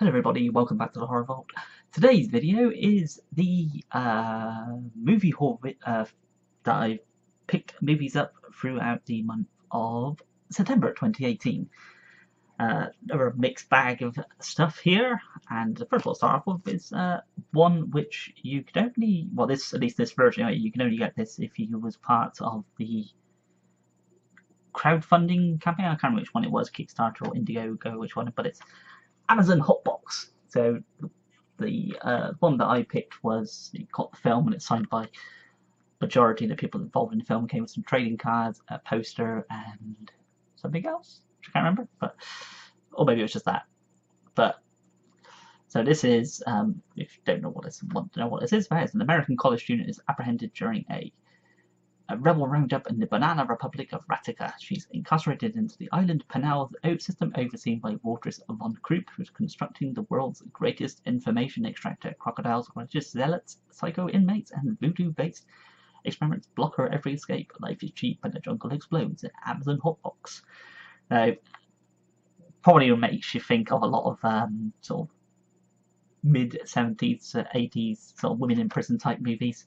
Hello everybody, welcome back to the Horror Vault. Today's video is the movie haul that I picked movies up throughout the month of September 2018. A mixed bag of stuff here, and the first one I'll start off with is one which you could only, well, at least this version, you can only get this if you was part of the crowdfunding campaign. I can't remember which one it was, Kickstarter or Indiegogo, which one, but it's Amazon Hotbox. So the one that I picked was, it got the film and it's signed by majority of the people involved in the film. It came with some trading cards, a poster, and something else, which I can't remember, but or maybe it was just that. But so this is, if you don't know what this, want to know what this is, it's an American college student is apprehended during a rebel roundup in the Banana Republic of Ratica. She's incarcerated into the island Panel system overseen by Walters von Krupp, who's constructing the world's greatest information extractor. Crocodiles, religious zealots, psycho inmates, and voodoo-based experiments block her every escape. Life is cheap and the jungle explodes. Amazon Hotbox. Now, probably makes you think of a lot of sort of mid-70s, 80s sort of women in prison type movies.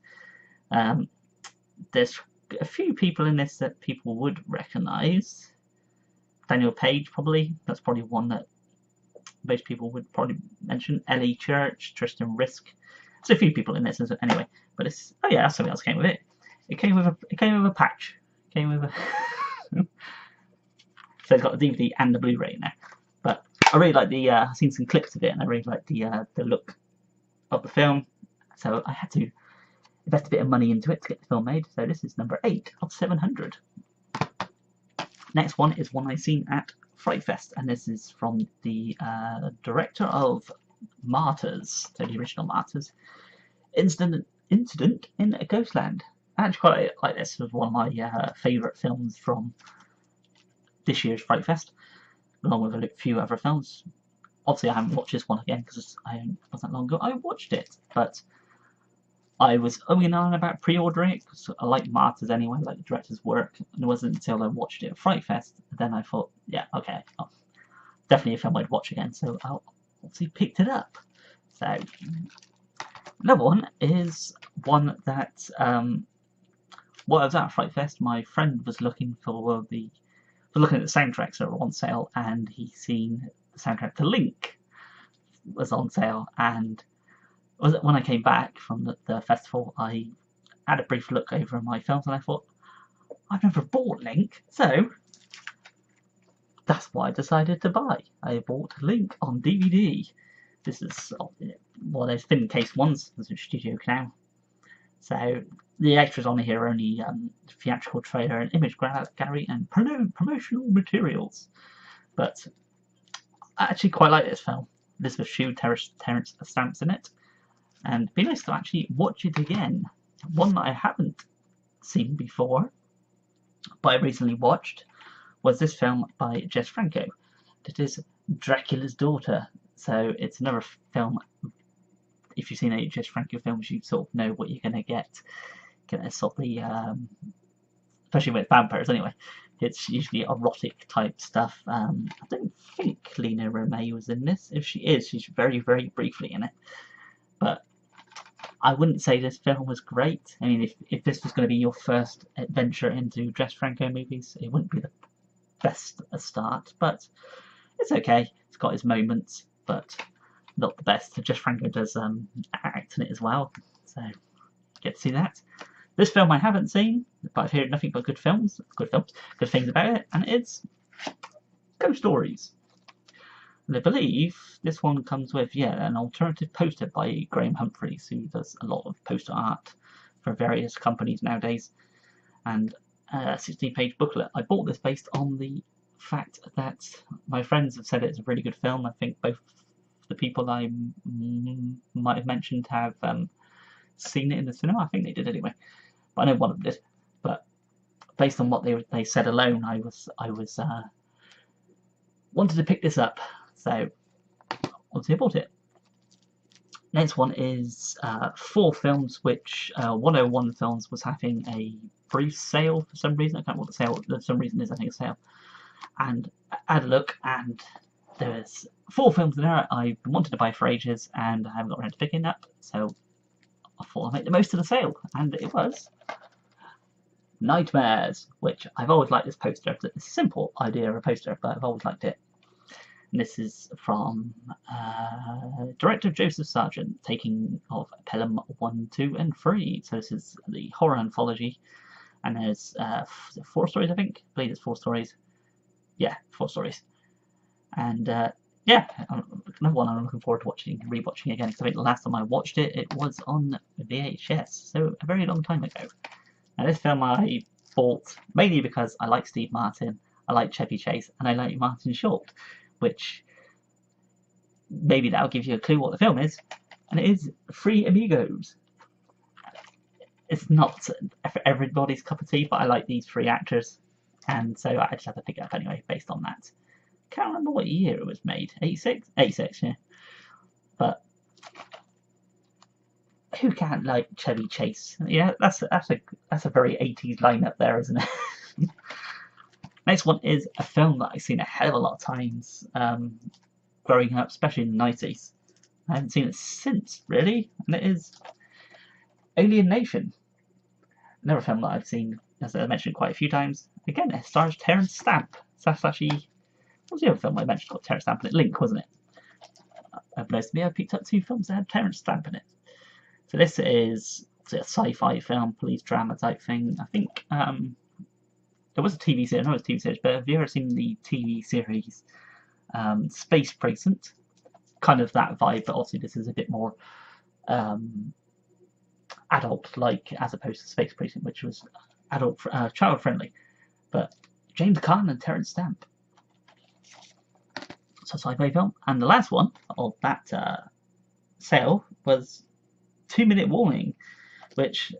There's a few people in this that people would recognise. Daniel Page, probably. That's probably one that most people would probably mention. Ellie Church, Tristan Risk. There's a few people in this anyway. But it's, oh yeah, something else came with it. It came with a patch. It came with a so it's got the DVD and the Blu-ray now. But I really like the I've seen some clips of it and I really like the look of the film. So I had to invest a bit of money into it to get the film made. So this is number 8 of 700. Next one is one I've seen at Fright Fest, and this is from the director of Martyrs, so the original Martyrs. Incident in a Ghostland. I actually quite like this. It was one of my favourite films from this year's Fright Fest, along with a few other films. Obviously, I haven't watched this one again because it wasn't long ago I watched it, but I was umming on about pre-ordering it because I like Martyrs anyway, I like the director's work, and it wasn't until I watched it at Fright Fest then I thought, yeah, okay, definitely a film I'd watch again, so I obviously picked it up. So another one is one that while I was at Fright Fest, my friend was looking for looking at the soundtracks that were on sale, and he seen the soundtrack to Link was on sale, and when I came back from the festival, I had a brief look over my films and I thought, I've never bought Link, so that's what I decided to buy. I bought Link on DVD. This is one of those thin case ones, there's a Studio Canal. So the extras on here are only theatrical trailer and image gallery and promotional materials. But I actually quite like this film. This was Terrence Stamps in it. And it'd be nice to actually watch it again. One that I haven't seen before, but I recently watched, was this film by Jess Franco. It is Dracula's Daughter. So it's another film. If you've seen any Jess Franco films, you sort of know what you're going to get. Sort of the, especially with vampires anyway. It's usually erotic type stuff. I don't think Lena Romay was in this. If she is, she's very, very briefly in it. But I wouldn't say this film was great. I mean, if this was going to be your first adventure into Jess Franco movies, it wouldn't be the best a start, but it's okay. It's got its moments, but not the best. Jess Franco does act in it as well, so get to see that. This film I haven't seen, but I've heard nothing but good things about it, and it's Ghost Stories. And I believe this one comes with, an alternative poster by Graham Humphreys, who does a lot of poster art for various companies nowadays, and a 16-page booklet. I bought this based on the fact that my friends have said it's a really good film. I think both the people I might have mentioned have seen it in the cinema. I think they did anyway, but I know one of them did. But based on what they said alone, I was wanted to pick this up. So, obviously I bought it. Next one is 4 films, which 101 Films was having a brief sale for some reason. I can't remember what the sale for some reason is. I think a sale. And I had a look, and there's 4 films in there I've wanted to buy for ages and I haven't got around to picking up, so I thought I'd make the most of the sale, and it was Nightmares, which I've always liked this poster. It's a simple idea of a poster, but I've always liked it. And this is from director Joseph Sargent, taking of Pelham 1, 2, and 3. So this is the horror anthology, and there's 4 stories, I think. I believe it's 4 stories. Yeah, 4 stories. And yeah, another one I'm looking forward to rewatching again, because I think the last time I watched it, it was on VHS, so a very long time ago. Now this film I bought mainly because I like Steve Martin, I like Chevy Chase, and I like Martin Short, which maybe that'll give you a clue what the film is, and it is 3 Amigos. It's not for everybody's cup of tea, but I like these 3 actors, and so I just had to pick it up anyway based on that. Can't remember what year it was made. 86? 86, yeah. But who can't like Chevy Chase? Yeah, that's a very 80s lineup there, isn't it? Next one is a film that I've seen a hell of a lot of times growing up, especially in the 90s. I haven't seen it since, really, and it is Alien Nation. Another film that I've seen, as I mentioned quite a few times. Again, it stars Terence Stamp. So that's actually, what was the other film I mentioned got Terence Stamp in it? Link, wasn't it? Unbeknownst to me, I picked up 2 films that had Terence Stamp in it. So this is a sci-fi film, police drama type thing. I think there was a TV series, I know it was a TV series, but have you ever seen the TV series Space Precinct? Kind of that vibe, but obviously this is a bit more adult-like as opposed to Space Precinct, which was child-friendly. But James Caan and Terence Stamp. So sci-fi film. And the last one of that sale was 2 Minute Warning, which,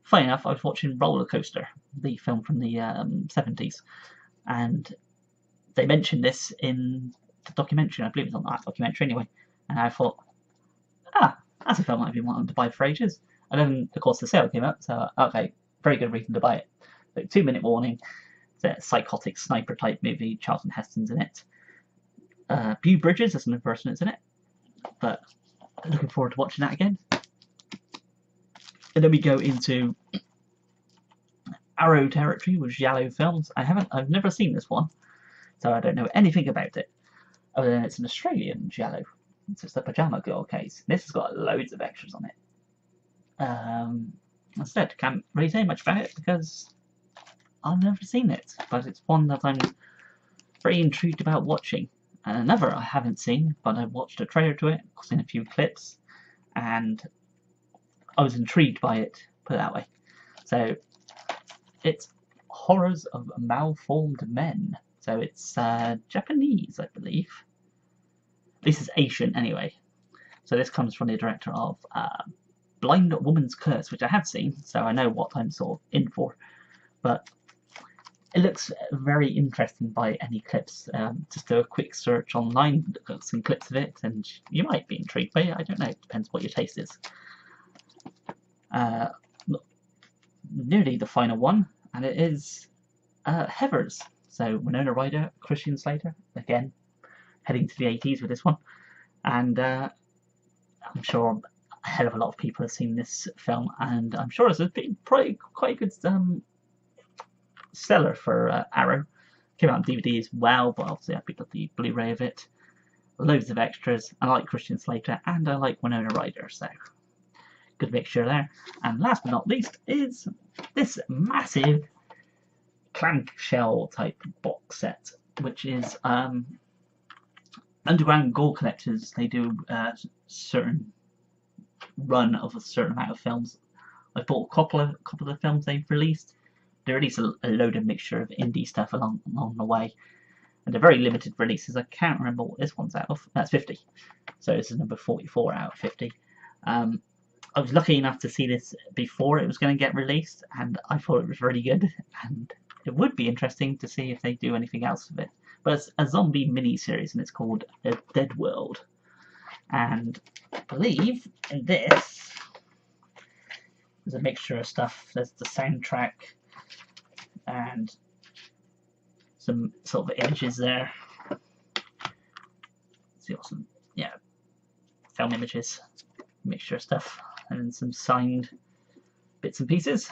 funny enough, I was watching Roller Coaster, the film from the 70s, and they mentioned this in the documentary. I believe it's on that documentary anyway, and I thought, that's a film I've been wanting to buy for ages. And then, of course, the sale came up, so okay, very good reason to buy it. So 2 Minute Warning, it's a psychotic sniper type movie. Charlton Heston's in it. Beau Bridges is another person that's in it, but looking forward to watching that again. And then we go into Arrow territory with Giallo films. I've never seen this one, so I don't know anything about it, other than it's an Australian Giallo. It's just a pajama girl case. This has got loads of extras on it. Instead, can't really say much about it because I've never seen it, but it's one that I'm very intrigued about watching. And another I haven't seen, but I watched a trailer to it, seen a few clips, and I was intrigued by it, put it that way. So it's Horrors of Malformed Men. So it's Japanese, I believe. This is Asian anyway. So this comes from the director of Blind Woman's Curse, which I have seen, so I know what I'm sort of in for. But it looks very interesting by any clips. Just do a quick search online, look at some clips of it, and you might be intrigued by it. I don't know, it depends what your taste is. Nearly the final one, and it is Heifers. So Winona Ryder, Christian Slater, again, heading to the 80s with this one. And I'm sure a hell of a lot of people have seen this film, and I'm sure it's been probably quite a good seller for Arrow. Came out on DVD as well, but obviously I picked up the Blu-ray of it. Loads of extras. I like Christian Slater and I like Winona Ryder, so good mixture there. And last but not least is this massive clamshell type box set, which is Underground Gore Collectors. They do a certain run of a certain amount of films. I bought a couple of the films they've released. They release a load of mixture of indie stuff along the way, and they're very limited releases. I can't remember what this one's out of. That's 50, so this is number 44 out of 50. I was lucky enough to see this before it was going to get released, and I thought it was really good, and it would be interesting to see if they do anything else with it. But it's a zombie mini-series, and it's called A Dead World. And I believe in this, there's a mixture of stuff. There's the soundtrack, and some sort of images there. So you got some, film images, mixture of stuff, and then some signed bits and pieces,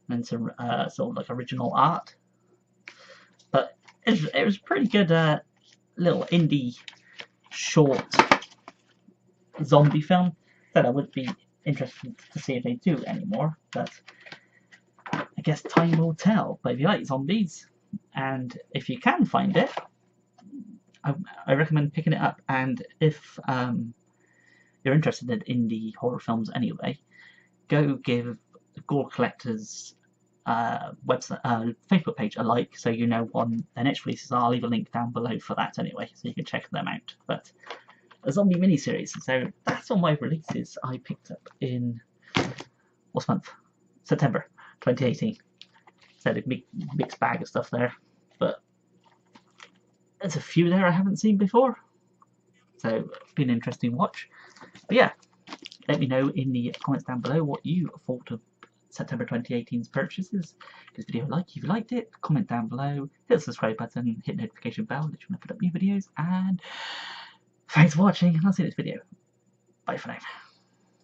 and some sort of like original art. But it was a pretty good little indie short zombie film that I would be interested to see if they do anymore, but I guess time will tell. But if you like zombies, and if you can find it, I recommend picking it up. And if you're interested in indie horror films anyway, go give the Gore Collector's website, Facebook page a like, so you know when their next releases are. I'll leave a link down below for that anyway, so you can check them out. But a zombie miniseries, so that's all my releases I picked up in what's month? September 2018. So a big mixed bag of stuff there, but there's a few there I haven't seen before, so it's been an interesting watch. But yeah, let me know in the comments down below what you thought of September 2018's purchases. Give this video a like if you liked it, comment down below, hit the subscribe button, hit the notification bell that you want to put up new videos, and thanks for watching, and I'll see you in this video. Bye for now.